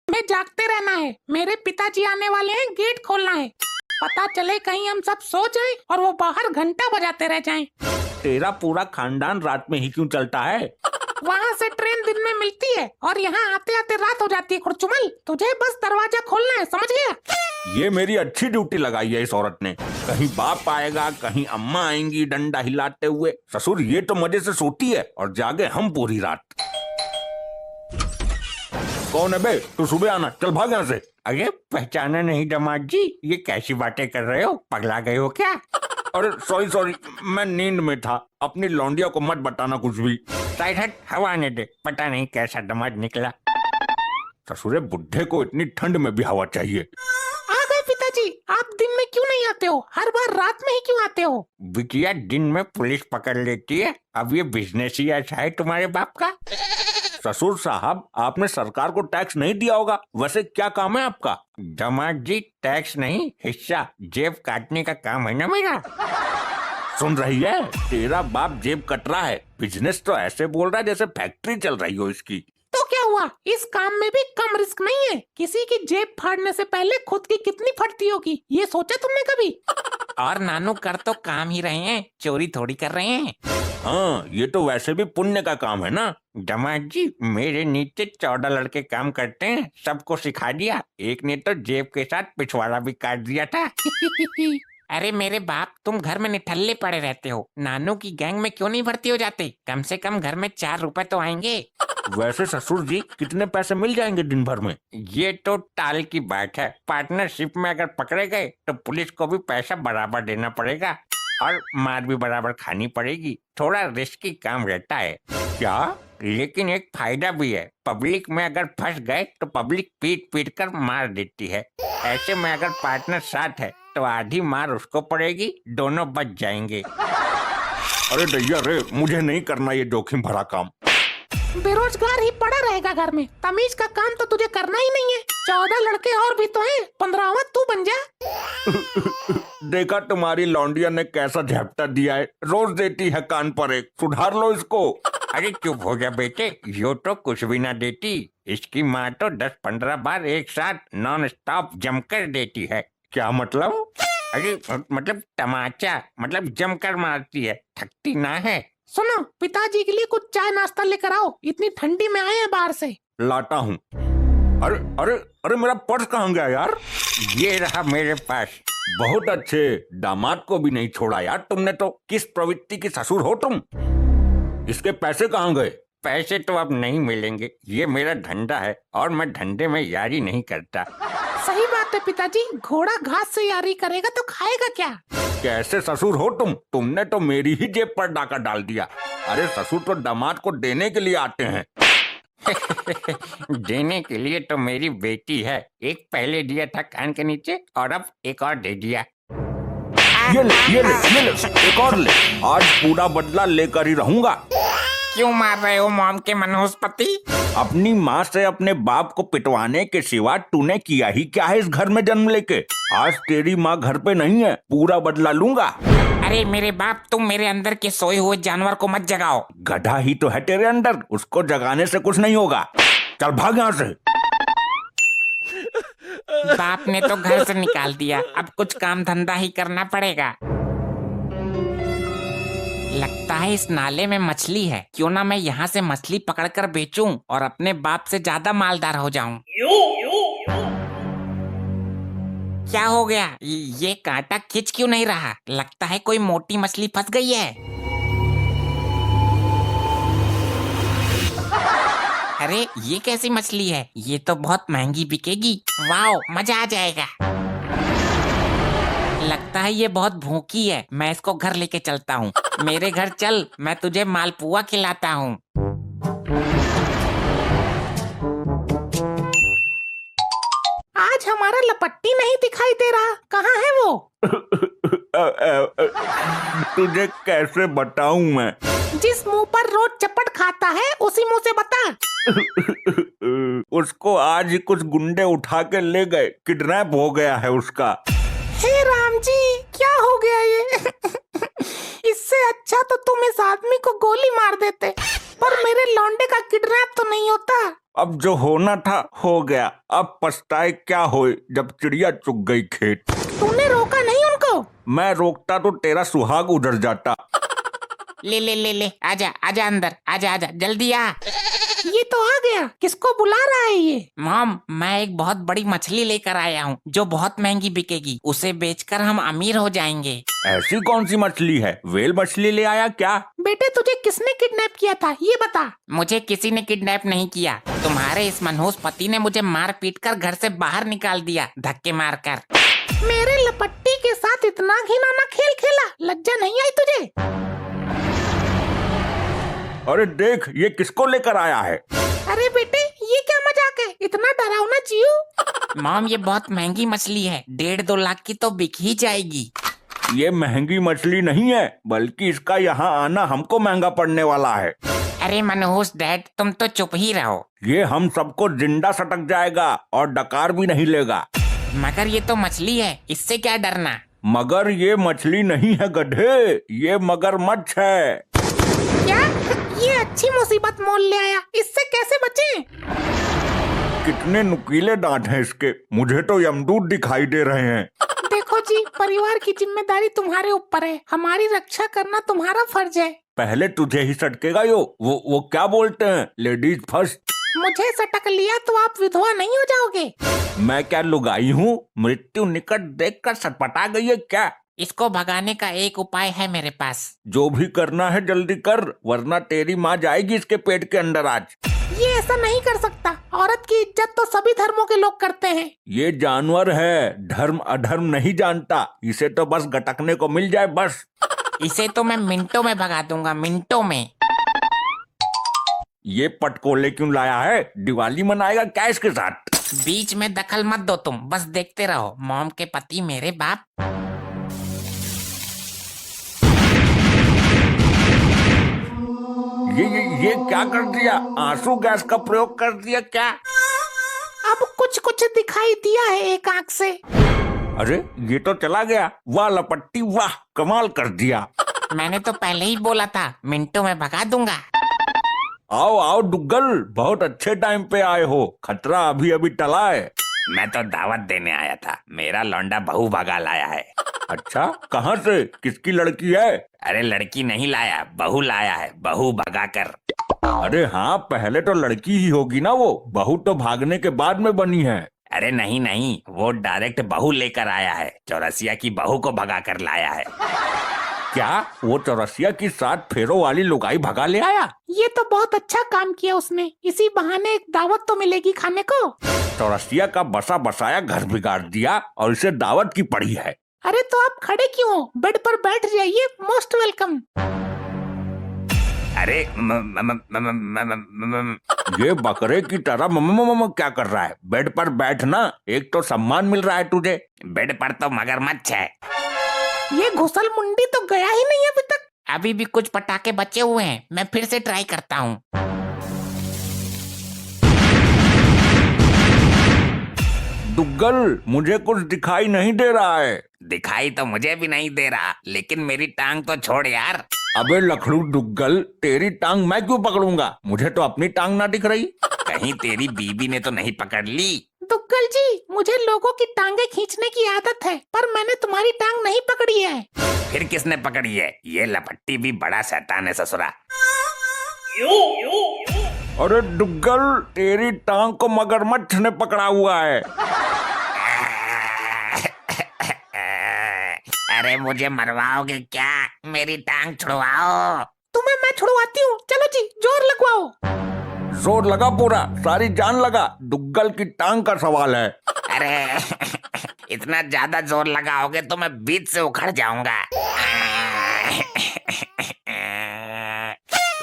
में जागते रहना है। मेरे पिताजी आने वाले हैं, गेट खोलना है। पता चले कहीं हम सब सो जाएं और वो बाहर घंटा बजाते रह जाएं। तेरा पूरा खानदान रात में ही क्यों चलता है? वहाँ से ट्रेन दिन में मिलती है और यहाँ आते आते रात हो जाती है। खुरचुमल, तुझे बस दरवाजा खोलना है, समझ गया? ये मेरी अच्छी ड्यूटी लगाई है इस औरत ने। कहीं बाप आएगा, कहीं अम्मा आएंगी डंडा हिलाते हुए। ससुर ये तो मजे से सोती है और जागे हम पूरी रात। कौन है बे? तू सुबह आना, चल भाग यहाँ से। अरे पहचाना नहीं दामाद जी, ये कैसी बातें कर रहे हो? पगला गए हो क्या? अरे सॉरी, मैं नींद में था। अपनी लौंडिया को मत बताना कुछ भी। साइड हट, हवा आने दे। पता नहीं कैसा दामाद निकला। ससुरे बुढ़े को इतनी ठंड में भी हवा चाहिए। आ गए पिताजी। आप दिन में क्यों नहीं आते हो? हर बार रात में ही क्यों आते हो? बिटिया दिन में पुलिस पकड़ लेती है, अब ये बिजनेस ही ऐसा है तुम्हारे बाप का। ससुर साहब, आपने सरकार को टैक्स नहीं दिया होगा। वैसे क्या काम है आपका? दामाद जी टैक्स नहीं, हिस्सा, जेब काटने का काम है ना मेरा। सुन रही है? तेरा बाप जेब कट रहा है। बिजनेस तो ऐसे बोल रहा है जैसे फैक्ट्री चल रही हो इसकी। तो क्या हुआ? इस काम में भी कम रिस्क नहीं है। किसी की जेब फाड़ने से पहले खुद की कितनी फटती होगी, ये सोचा तुमने कभी? और नानू कर तो काम ही रहे हैं, चोरी थोड़ी कर रहे हैं। हाँ, ये तो वैसे भी पुण्य का काम है ना। दामाद जी मेरे नीचे 14 लड़के काम करते हैं, सबको सिखा दिया। एक ने तो जेब के साथ पिछवाड़ा भी काट दिया था। अरे मेरे बाप, तुम घर में निठल्ले पड़े रहते हो। नानू की गैंग में क्यों नहीं भर्ती हो जाते? कम से कम घर में 4 रुपए तो आएंगे। वैसे ससुर जी कितने पैसे मिल जाएंगे दिन भर में? ये तो टाल की बात है। पार्टनरशिप में अगर पकड़े गए तो पुलिस को भी पैसा बराबर देना पड़ेगा और मार भी बराबर खानी पड़ेगी। थोड़ा रिस्की काम रहता है। क्या? लेकिन एक फायदा भी है। पब्लिक में अगर फंस गए तो पब्लिक पीट पीट कर मार देती है। ऐसे में अगर पार्टनर साथ है तो आधी मार उसको पड़ेगी, दोनों बच जाएंगे। अरे दैया रे, मुझे नहीं करना ये जोखिम भरा काम। बेरोजगार ही पड़ा रहेगा घर में। तमीज का काम तो तुझे करना ही नहीं है। 14 लड़के और भी तो हैं, 15वां तू बन जा। देखा तुम्हारी लौंडिया ने कैसा झपटा दिया है। रोज देती है कान पर एक। सुधार लो इसको। अरे चुप हो जा बेटे, यो तो कुछ भी ना देती। इसकी माँ तो 10-15 बार एक साथ नॉन स्टॉप जमकर देती है। क्या मतलब? अरे मतलब तमाचा, मतलब जमकर मारती है, थकती ना है। सुनो, पिताजी के लिए कुछ चाय नाश्ता लेकर आओ। इतनी ठंडी में आए हैं बाहर से। लाता हूँ। अरे अरे अरे, मेरा पर्स कहाँ गया यार? ये रहा मेरे पास। बहुत अच्छे, दामाद को भी नहीं छोड़ा यार तुमने तो। किस प्रवृत्ति की ससुर हो तुम? इसके पैसे कहाँ गए? पैसे तो अब नहीं मिलेंगे, ये मेरा धंधा है और मैं धंधे में यारी नहीं करता। सही बात है पिताजी, घोड़ा घास से यारी करेगा तो खाएगा क्या? कैसे ससुर हो तुम? तुमने तो मेरी ही जेब पर डाका डाल दिया। अरे ससुर तो दामाद को देने के लिए आते हैं। देने के लिए तो मेरी बेटी है। एक पहले दिया था कान के नीचे और अब एक और दे दिया। ये ले, एक और ले। आज पूरा बदला लेकर ही रहूंगा। क्यों मार रहे हो मॉम के मनोस्पति? अपनी माँ से अपने बाप को पिटवाने के सिवा तूने किया ही क्या है इस घर में जन्म लेके? आज तेरी माँ घर पे नहीं है, पूरा बदला लूंगा। अरे मेरे बाप, तुम मेरे अंदर के सोए हुए जानवर को मत जगाओ। गधा ही तो है तेरे अंदर, उसको जगाने से कुछ नहीं होगा। चल भाग यहाँ से। बाप ने तो घर से निकाल दिया, अब कुछ काम धंधा ही करना पड़ेगा। लगता है इस नाले में मछली है। क्यों ना मैं यहाँ से मछली पकड़कर बेचूं और अपने बाप से ज्यादा मालदार हो जाऊं। क्या हो गया? ये कांटा खिंच क्यों नहीं रहा? लगता है कोई मोटी मछली फंस गई है। अरे ये कैसी मछली है? ये तो बहुत महंगी बिकेगी। वाओ, मजा आ जाएगा। लगता है ये बहुत भूखी है। मैं इसको घर लेके चलता हूँ। मेरे घर चल, मैं तुझे मालपुआ खिलाता हूँ। आज हमारा लपट्टी नहीं दिखाई दे रहा, कहाँ है वो? तुझे कैसे बताऊं मैं? जिस मुंह पर रोज चपट खाता है उसी मुंह से बता। उसको आज ही कुछ गुंडे उठा के ले गए, किडनैप हो गया है उसका। हे राम जी, क्या हो गया ये? इससे अच्छा तो तुम इस आदमी को गोली मार देते। पर मेरे लौंडे का किडनैप तो नहीं होता। अब जो होना था हो गया, अब पछताए क्या होए जब चिड़िया चुग गई खेत। तूने रोका नहीं उनको? मैं रोकता तो तेरा सुहाग उधर जाता। ले ले ले ले, आजा आजा अंदर, आजा आजा जल्दी आ। ये तो आ गया, किसको बुला रहा है ये? मॉम, मैं एक बहुत बड़ी मछली लेकर आया हूँ जो बहुत महंगी बिकेगी। उसे बेचकर हम अमीर हो जाएंगे। ऐसी कौन सी मछली है? व्हेल मछली ले आया क्या? बेटे तुझे किसने किडनैप किया था ये बता। मुझे किसी ने किडनैप नहीं किया। तुम्हारे इस मनहूस पति ने मुझे मार पीट कर घर से बाहर निकाल दिया, धक्के मारकर। मेरे लपट्टी के साथ इतना घिनौना खेल खेला, लज्जा नहीं आई तुझे? अरे देख ये किसको लेकर आया है। अरे बेटे ये क्या मजाक है, इतना डरावना जीव। मॉम, ये बहुत महंगी मछली है, 1.5-2 लाख की तो बिक ही जाएगी। ये महंगी मछली नहीं है, बल्कि इसका यहाँ आना हमको महंगा पड़ने वाला है। अरे मनहूस डैड, तुम तो चुप ही रहो। ये हम सबको जिंदा सटक जाएगा और डकार भी नहीं लेगा। मगर ये तो मछली है, इससे क्या डरना। मगर ये मछली नहीं है गधे, ये मगरमच्छ है। क्या? ये अच्छी मुसीबत मोल ले आया, इससे कैसे बचें? कितने नुकीले दांत हैं इसके, मुझे तो यमदूत दिखाई दे रहे हैं। देखो जी, परिवार की जिम्मेदारी तुम्हारे ऊपर है, हमारी रक्षा करना तुम्हारा फर्ज है। पहले तुझे ही सटकेगा यो। वो क्या बोलते हैं, लेडीज फर्स्ट। मुझे सटक लिया तो आप विधवा नहीं हो जाओगे। मैं क्या लुगाई हूँ? मृत्यु निकट देखकर सटपटा गई है क्या? इसको भगाने का एक उपाय है मेरे पास। जो भी करना है जल्दी कर, वरना तेरी माँ जाएगी इसके पेट के अंदर आज। ये ऐसा नहीं कर सकता, औरत की इज्जत तो सभी धर्मों के लोग करते हैं। ये जानवर है, धर्म अधर्म नहीं जानता, इसे तो बस गटकने को मिल जाए बस। इसे तो मैं मिनटों में भगा दूंगा, मिनटों में। ये पटकोले क्यों लाया है? दिवाली मनाएगा क्या इसके साथ? बीच में दखल मत दो तुम, बस देखते रहो। मॉम के पति मेरे बाप। ये क्या कर दिया? आंसू गैस का प्रयोग कर दिया क्या? अब कुछ कुछ दिखाई दिया है एक आंख से। अरे ये तो चला गया। वाह लपट्टी वाह, कमाल कर दिया। मैंने तो पहले ही बोला था, मिनटों में भगा दूंगा। आओ आओ डुग्गल, बहुत अच्छे टाइम पे आए हो, खतरा अभी अभी टला है। मैं तो दावत देने आया था, मेरा लौंडा बहू भगा लाया है। अच्छा, कहाँ से? किसकी लड़की है? अरे लड़की नहीं लाया, बहू लाया है, बहू भगा कर। अरे हाँ, पहले तो लड़की ही होगी ना वो, बहू तो भागने के बाद में बनी है। अरे नहीं नहीं, वो डायरेक्ट बहू लेकर आया है, चौरसिया की बहू को भगा कर लाया है। क्या वो चौरसिया की 7 फेरों वाली लुगाई भगा ले आया? ये तो बहुत अच्छा काम किया उसने, इसी बहाने एक दावत तो मिलेगी खाने को। चौरसिया का बसा बसाया घर बिगाड़ दिया और इसे दावत की पड़ी है। अरे तो आप खड़े क्यों हो? बेड पर बैठ जाइए, मोस्ट वेलकम। अरे ये बकरे की तरह मम क्या कर रहा है? बेड पर बैठना, एक तो सम्मान मिल रहा है तुझे। बेड पर तो मगरमच्छ है। ये घुसल मुंडी तो गया ही नहीं अभी तक। अभी भी कुछ पटाखे बचे हुए हैं, मैं फिर से ट्राई करता हूँ। दुग्गल, मुझे कुछ दिखाई नहीं दे रहा है। दिखाई तो मुझे भी नहीं दे रहा, लेकिन मेरी टांग तो छोड़ यार। अबे लखड़ू दुग्गल, तेरी टांग मैं क्यों पकड़ूंगा? मुझे तो अपनी टांग ना दिख रही। कहीं तेरी बीबी ने तो नहीं पकड़ ली? दुग्गल जी, मुझे लोगों की टांगे खींचने की आदत है, पर मैंने तुम्हारी टांग नहीं पकड़ी है। फिर किसने पकड़ी है? ये लपट्टी भी बड़ा शैतान है ससुरा। अरे दुग्गल, तेरी टांग को मगरमच्छ ने पकड़ा हुआ है। अरे मुझे मरवाओगे क्या? मेरी टांग छुड़वाओ। तुम्हें मैं छुड़वाती हूँ, चलो जी जोर लगवाओ। जोर लगा पूरा, सारी जान लगा, दुग्गल की टांग का सवाल है। अरे इतना ज्यादा जोर लगाओगे तो मैं बीच से उखड़ जाऊंगा।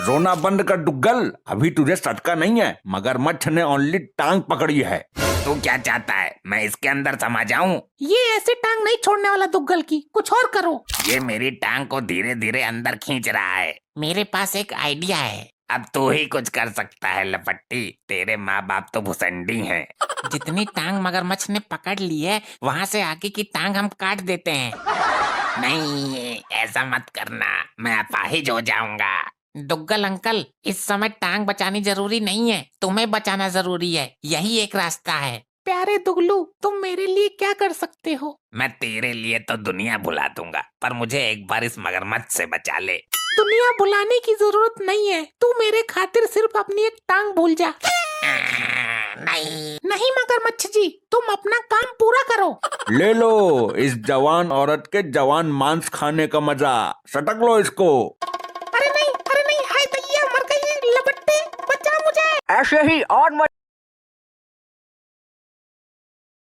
रोना बंद कर दुग्गल, अभी तुझे सटका नहीं है, मगरमच्छ ने ओनली टांग पकड़ी है। तू क्या चाहता है, मैं इसके अंदर समा जाऊं? ये ऐसी टांग नहीं छोड़ने वाला दुग्गल की, कुछ और करो। ये मेरी टांग को धीरे धीरे अंदर खींच रहा है। मेरे पास एक आइडिया है। अब तू ही कुछ कर सकता है लपट्टी, तेरे माँ बाप तो भुसंडी हैं। जितनी टांग मगरमच्छ ने पकड़ ली है, वहाँ से आगे की टांग हम काट देते हैं। नहीं, ऐसा मत करना, मैं अपाहिज हो जाऊंगा। दुग्गल अंकल, इस समय टांग बचानी जरूरी नहीं है, तुम्हें बचाना जरूरी है। यही एक रास्ता है। प्यारे दुगलू, तुम मेरे लिए क्या कर सकते हो? मैं तेरे लिए तो दुनिया भुला दूंगा, पर मुझे एक बार इस मगरमच्छ से बचा ले। दुनिया बुलाने की जरूरत नहीं है, तू मेरे खातिर सिर्फ अपनी एक टांग भूल जा। नहीं। नहीं मगरमच्छ जी, तुम अपना काम पूरा करो। ले लो इस जवान औरत के जवान मांस खाने का मजा, सटक लो इसको। अरे नहीं, हाय दैया, मर गई ये लपट्टे, बचा मुझे। ऐसे ही और